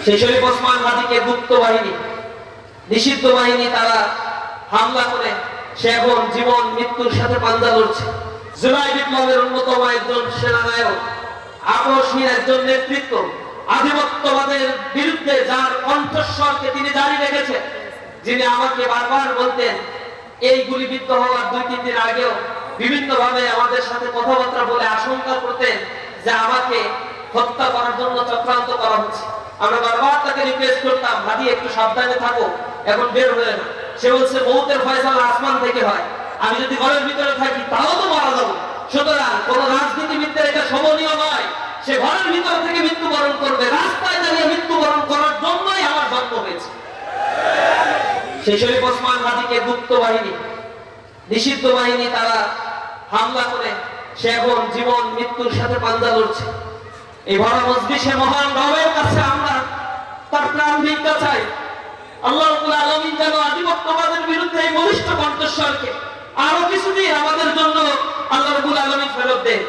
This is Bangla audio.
সেই শরীফ ওসমান হাদিকে গুপ্ত বাহিনী, নিষিদ্ধ বাহিনী তারা হামলা করে সে এখন জীবন মৃত্যুর সাথে পাঞ্জা লড়ছে। জুলাই বিপ্লবের অন্যতম একজন সেনানায়ক, আকর্ষণীয় একজন নেতৃত্ব, আধিপত্যবাদের বিরুদ্ধে যার কণ্ঠস্বরকে তিনি জারি রেখেছেন, যিনি আমাকে বারবার বলতেন এই গুলিবিদ্ধ হওয়ার 2-3 দিন আগেও বিভিন্ন ভাবে আমাদের সাথে কথাবার্তা বলে আশঙ্কা করতেন যে আমাকে হত্যা করার জন্য চক্রান্ত করা হচ্ছে। আমরা বারবার তাকে রিকোয়েস্ট করতাম, হাদি একটু সাবধানে থাকো, এখন বের হয়ে না। সে বলছে মৌতের ফয়সালা আসমান থেকে হয়, আমি যদি ঘরের ভিতরে থাকি তাও তো মারা যাবো। সুতরাং কোন রাজনীতিবিদদের এটা শোভনীয় নয়, সে ঘরের ভিতর থেকে মৃত্যুবরণ করবে, রাস্তায় দাঁড়িয়ে মৃত্যুবরণ করার জন্যই আমার জন্ম হয়েছে। সেই শরীফ ওসমান হাদিকে গুপ্ত বাহিনী, নিষিদ্ধ বাহিনী তারা হামলা করে সে এখন জীবন মৃত্যুর সাথে পাঞ্জা লড়ছে। এই ভরা মজলিসে মহান রবের কাছে আমরা তার প্রাণ ভিক্ষা চাই। আল্লাহ রাব্বুল আলামিন যেন আধিপত্যবাদের বিরুদ্ধে এই বলিষ্ঠ কণ্ঠস্বরকে আরো কিছুদিন আমাদের জন্য আল্লাহ রাব্বুল আলামিন ফেরত দেন।